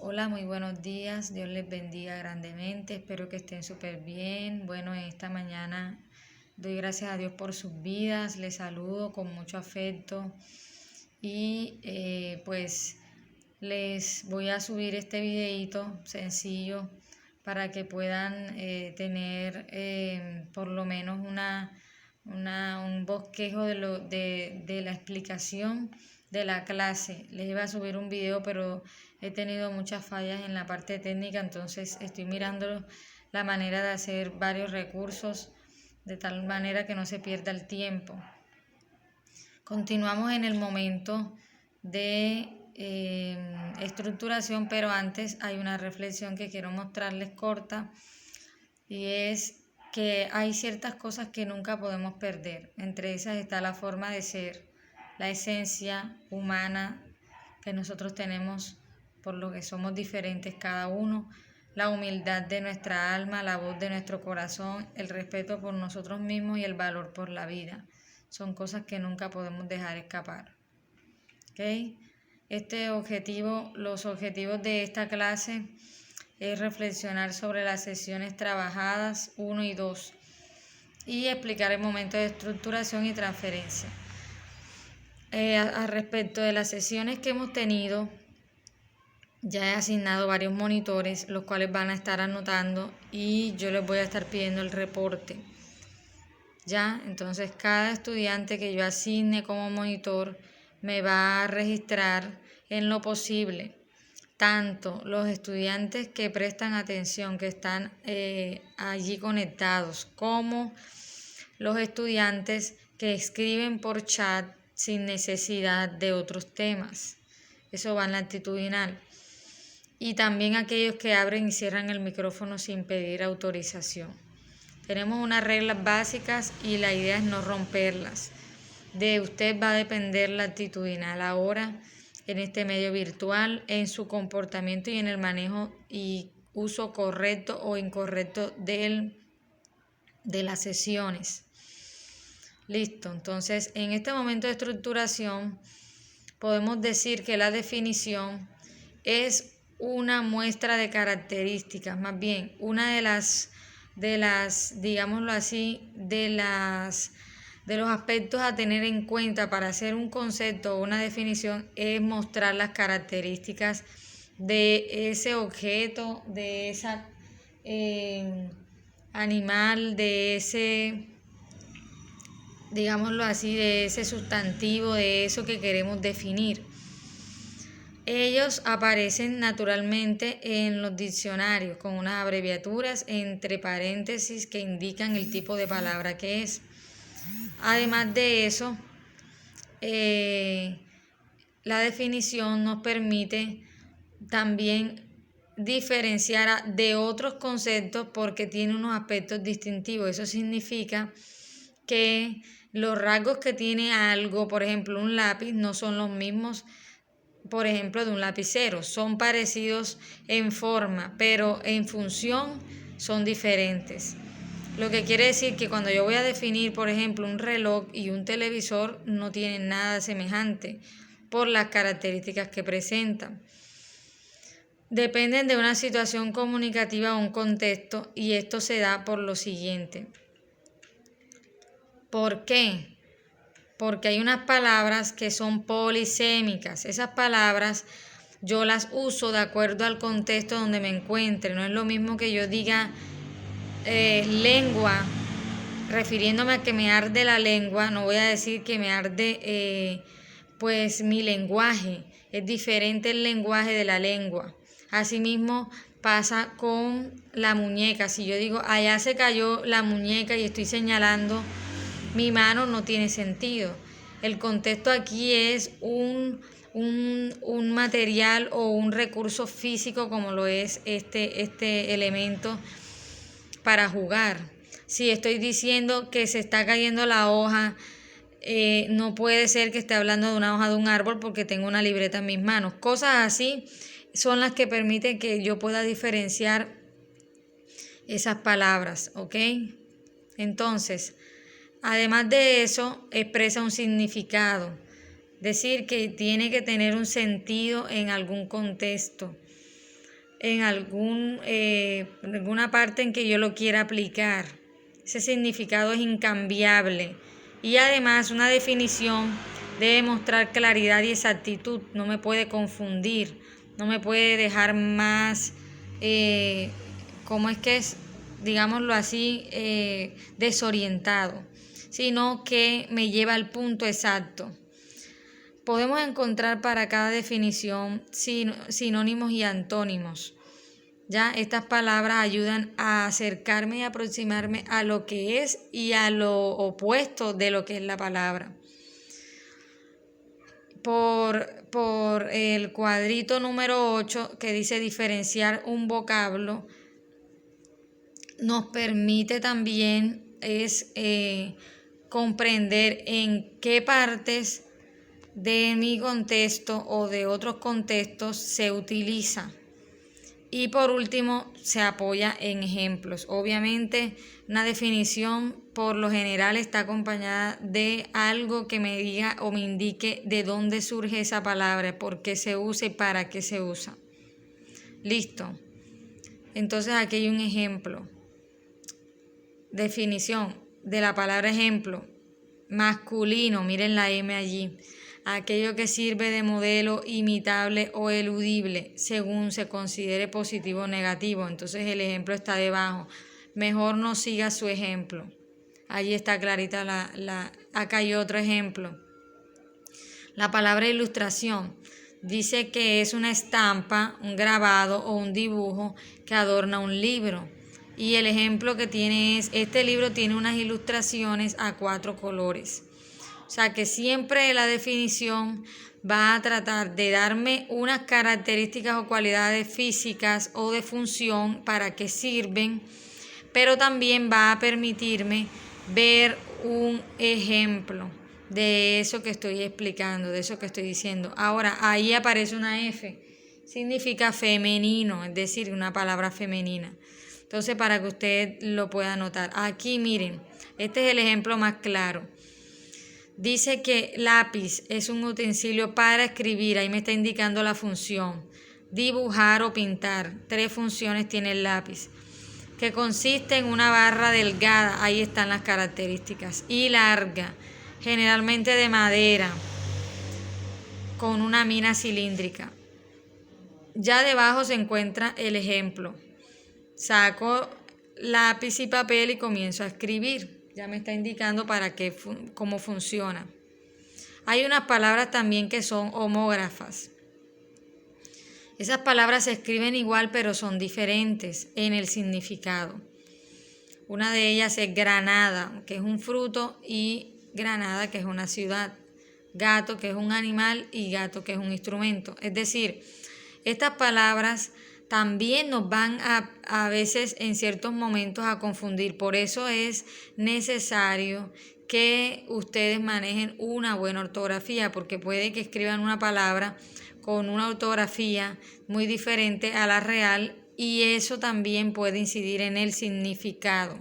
Hola, muy buenos días. Dios les bendiga grandemente. Espero que estén súper bien. Bueno, en esta mañana doy gracias a Dios por sus vidas. Les saludo con mucho afecto y pues les voy a subir este videito sencillo para que puedan tener por lo menos un bosquejo de la explicación de la clase. Les iba a subir un video, pero he tenido muchas fallas en la parte técnica, entonces estoy mirando la manera de hacer varios recursos de tal manera que no se pierda el tiempo. Continuamos en el momento de estructuración, pero antes hay una reflexión que quiero mostrarles corta, y es que hay ciertas cosas que nunca podemos perder. Entre esas está la forma de ser, la esencia humana que nosotros tenemos por lo que somos diferentes cada uno, la humildad de nuestra alma, la voz de nuestro corazón, el respeto por nosotros mismos y el valor por la vida. Son cosas que nunca podemos dejar escapar. ¿Okay? Los objetivos de esta clase es reflexionar sobre las sesiones trabajadas 1 y 2 y explicar el momento de estructuración y transferencia. Respecto de las sesiones que hemos tenido, ya he asignado varios monitores, los cuales van a estar anotando y yo les voy a estar pidiendo el reporte. Ya, entonces cada estudiante que yo asigne como monitor me va a registrar en lo posible tanto los estudiantes que prestan atención, que están allí conectados, como los estudiantes que escriben por chat sin necesidad de otros temas. Eso va en la actitudinal. Y también aquellos que abren y cierran el micrófono sin pedir autorización. Tenemos unas reglas básicas y la idea es no romperlas. De usted va a depender la actitudinal ahora en este medio virtual, en su comportamiento y en el manejo y uso correcto o incorrecto de las sesiones. Listo, entonces en este momento de estructuración podemos decir que la definición es una muestra de características, más bien una de las digámoslo así, de los aspectos a tener en cuenta para hacer un concepto o una definición es mostrar las características de ese objeto, de ese animal, de ese, digámoslo así, de ese sustantivo, de eso que queremos definir. Ellos aparecen naturalmente en los diccionarios con unas abreviaturas entre paréntesis que indican el tipo de palabra que es. Además de eso, la definición nos permite también diferenciar de otros conceptos porque tiene unos aspectos distintivos. Eso significa que los rasgos que tiene algo, por ejemplo un lápiz, no son los mismos, por ejemplo, de un lapicero. Son parecidos en forma, pero en función son diferentes. Lo que quiere decir que cuando yo voy a definir, por ejemplo, un reloj y un televisor, no tienen nada semejante por las características que presentan. Dependen de una situación comunicativa o un contexto, y esto se da por lo siguiente. ¿Por qué? Porque hay unas palabras que son polisémicas. Esas palabras yo las uso de acuerdo al contexto donde me encuentre. No es lo mismo que yo diga lengua, refiriéndome a que me arde la lengua. No voy a decir que me arde pues mi lenguaje. Es diferente el lenguaje de la lengua. Asimismo pasa con la muñeca. Si yo digo allá se cayó la muñeca y estoy señalando mi mano, no tiene sentido. El contexto aquí es un material o un recurso físico como lo es este elemento para jugar. Si estoy diciendo que se está cayendo la hoja, no puede ser que esté hablando de una hoja de un árbol porque tengo una libreta en mis manos. Cosas así son las que permiten que yo pueda diferenciar esas palabras, ¿ok? Entonces, además de eso, expresa un significado, decir que tiene que tener un sentido en algún contexto. en alguna parte en que yo lo quiera aplicar. Ese significado es incambiable. Y además una definición debe mostrar claridad y exactitud, no me puede confundir, no me puede dejar más, ¿cómo es que es? Digámoslo así, desorientado, sino que me lleva al punto exacto. Podemos encontrar para cada definición sinónimos y antónimos. Ya estas palabras ayudan a acercarme y aproximarme a lo que es y a lo opuesto de lo que es la palabra. Por el cuadrito número 8 que dice diferenciar un vocablo, nos permite también comprender en qué partes de mi contexto o de otros contextos se utiliza. Y por último, se apoya en ejemplos. Obviamente, una definición por lo general está acompañada de algo que me diga o me indique de dónde surge esa palabra, por qué se usa y para qué se usa. Listo. Entonces aquí hay un ejemplo. Definición de la palabra ejemplo. Masculino, miren la M allí. Aquello que sirve de modelo imitable o eludible según se considere positivo o negativo. Entonces el ejemplo está debajo. Mejor no siga su ejemplo. Allí está clarita acá hay otro ejemplo. La palabra ilustración dice que es una estampa, un grabado o un dibujo que adorna un libro. Y el ejemplo que tiene es, este libro tiene unas ilustraciones a 4 colores. O sea que siempre la definición va a tratar de darme unas características o cualidades físicas o de función para qué sirven, pero también va a permitirme ver un ejemplo de eso que estoy explicando, de eso que estoy diciendo. Ahora, ahí aparece una F, significa femenino, es decir, una palabra femenina. Entonces, para que usted lo pueda notar. Aquí, miren, este es el ejemplo más claro. Dice que lápiz es un utensilio para escribir, ahí me está indicando la función. Dibujar o pintar, 3 funciones tiene el lápiz. Que consiste en una barra delgada, ahí están las características, y larga, generalmente de madera, con una mina cilíndrica. Ya debajo se encuentra el ejemplo. Saco lápiz y papel y comienzo a escribir. Ya me está indicando cómo funciona. Hay unas palabras también que son homógrafas. Esas palabras se escriben igual pero son diferentes en el significado. Una de ellas es granada, que es un fruto, y Granada, que es una ciudad. Gato, que es un animal, y gato, que es un instrumento. Es decir, estas palabras también nos van a veces en ciertos momentos a confundir. Por eso es necesario que ustedes manejen una buena ortografía, porque puede que escriban una palabra con una ortografía muy diferente a la real y eso también puede incidir en el significado.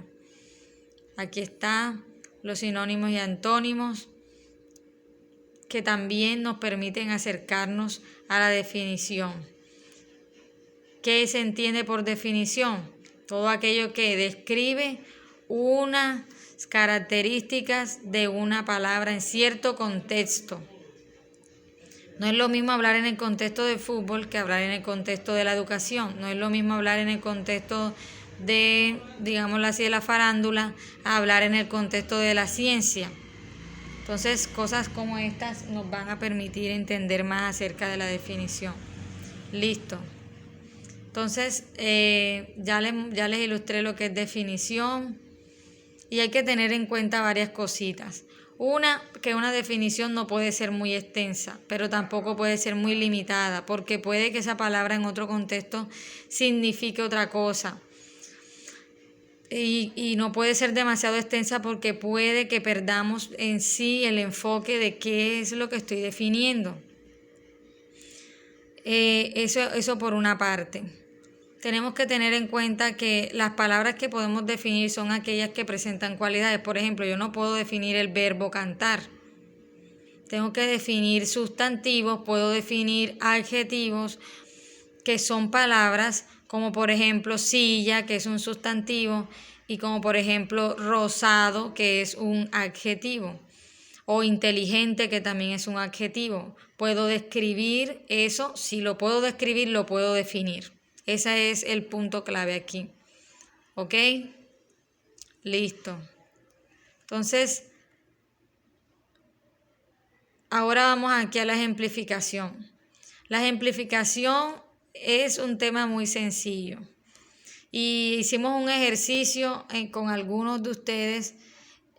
Aquí están los sinónimos y antónimos que también nos permiten acercarnos a la definición. ¿Qué se entiende por definición? Todo aquello que describe unas características de una palabra en cierto contexto. No es lo mismo hablar en el contexto del fútbol que hablar en el contexto de la educación. No es lo mismo hablar en el contexto de, digámoslo así, de la farándula, a hablar en el contexto de la ciencia. Entonces, cosas como estas nos van a permitir entender más acerca de la definición. Listo. Entonces, ya les ilustré lo que es definición y hay que tener en cuenta varias cositas. Que una definición no puede ser muy extensa, pero tampoco puede ser muy limitada, porque puede que esa palabra en otro contexto signifique otra cosa. Y no puede ser demasiado extensa porque puede que perdamos en sí el enfoque de qué es lo que estoy definiendo. Eso por una parte. Tenemos que tener en cuenta que las palabras que podemos definir son aquellas que presentan cualidades. Por ejemplo, yo no puedo definir el verbo cantar. Tengo que definir sustantivos, puedo definir adjetivos que son palabras como por ejemplo silla, que es un sustantivo, y como por ejemplo rosado, que es un adjetivo, o inteligente, que también es un adjetivo. Puedo describir eso, si lo puedo describir, lo puedo definir. Ese es el punto clave aquí. ¿Ok? Listo. Entonces, ahora vamos aquí a la ejemplificación. La ejemplificación es un tema muy sencillo. Y hicimos un ejercicio con algunos de ustedes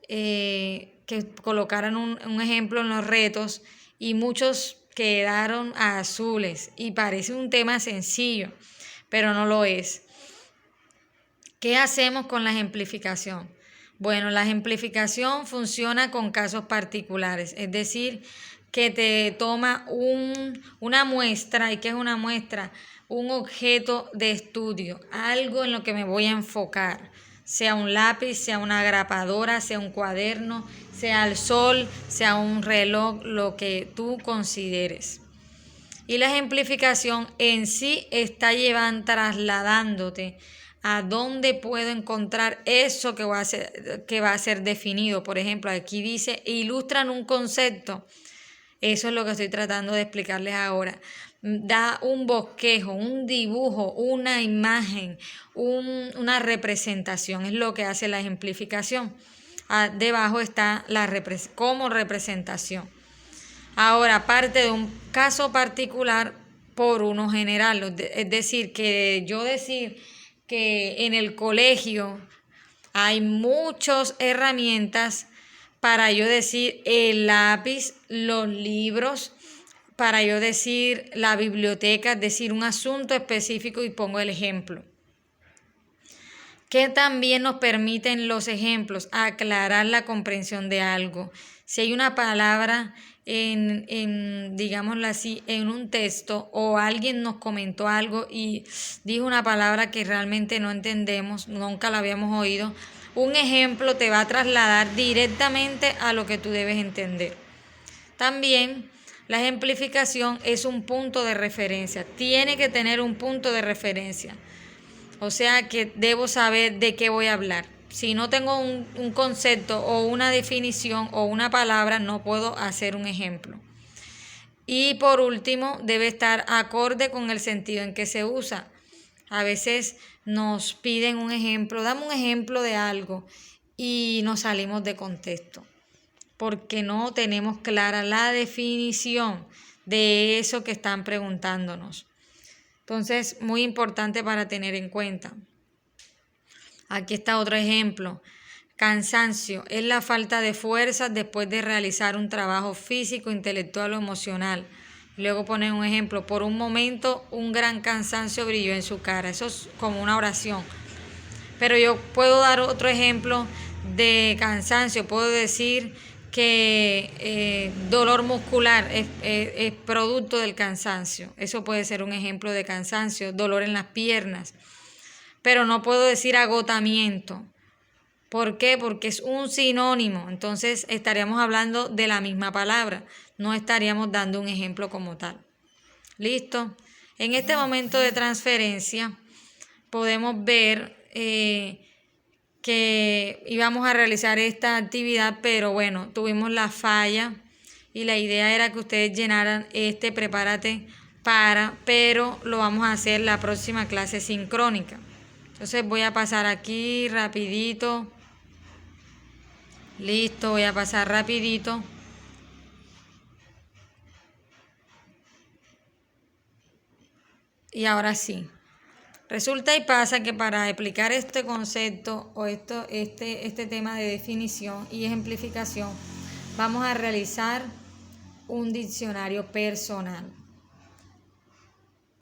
que colocaran un ejemplo en los retos y muchos quedaron azules y parece un tema sencillo, pero no lo es. ¿Qué hacemos con la ejemplificación? Bueno, la ejemplificación funciona con casos particulares, es decir, que te toma una muestra. ¿Y qué es una muestra? Un objeto de estudio, algo en lo que me voy a enfocar, sea un lápiz, sea una grapadora, sea un cuaderno, sea el sol, sea un reloj, lo que tú consideres. Y la ejemplificación en sí está trasladándote a dónde puedo encontrar eso que va a ser definido. Por ejemplo, aquí dice, ilustran un concepto. Eso es lo que estoy tratando de explicarles ahora. Da un bosquejo, un dibujo, una imagen, una representación. Es lo que hace la ejemplificación. Debajo está como representación. Ahora, parte de un caso particular por uno general. Es decir, que yo decir que en el colegio hay muchas herramientas para yo decir el lápiz, los libros, para yo decir la biblioteca, es decir, un asunto específico y pongo el ejemplo. Que también nos permiten los ejemplos aclarar la comprensión de algo. Si hay una palabra digámoslo así, en un texto o alguien nos comentó algo y dijo una palabra que realmente no entendemos, nunca la habíamos oído, un ejemplo te va a trasladar directamente a lo que tú debes entender. También la ejemplificación es un punto de referencia, tiene que tener un punto de referencia. O sea que debo saber de qué voy a hablar. Si no tengo un concepto o una definición o una palabra, no puedo hacer un ejemplo. Y por último, debe estar acorde con el sentido en que se usa. A veces nos piden un ejemplo, dame un ejemplo de algo y nos salimos de contexto, porque no tenemos clara la definición de eso que están preguntándonos. Entonces, muy importante para tener en cuenta. Aquí está otro ejemplo. Cansancio es la falta de fuerzas después de realizar un trabajo físico, intelectual o emocional. Luego ponen un ejemplo. Por un momento, un gran cansancio brilló en su cara. Eso es como una oración. Pero yo puedo dar otro ejemplo de cansancio. Puedo decir que dolor muscular es producto del cansancio. Eso puede ser un ejemplo de cansancio, dolor en las piernas. Pero no puedo decir agotamiento. ¿Por qué? Porque es un sinónimo. Entonces estaríamos hablando de la misma palabra. No estaríamos dando un ejemplo como tal. ¿Listo? En este momento de transferencia podemos ver que íbamos a realizar esta actividad, pero bueno, tuvimos la falla y la idea era que ustedes llenaran prepárate para, pero lo vamos a hacer la próxima clase sincrónica. Entonces voy a pasar aquí rapidito. Listo, voy a pasar rapidito. Y ahora sí. Resulta y pasa que para explicar este concepto o este tema de definición y ejemplificación, vamos a realizar un diccionario personal.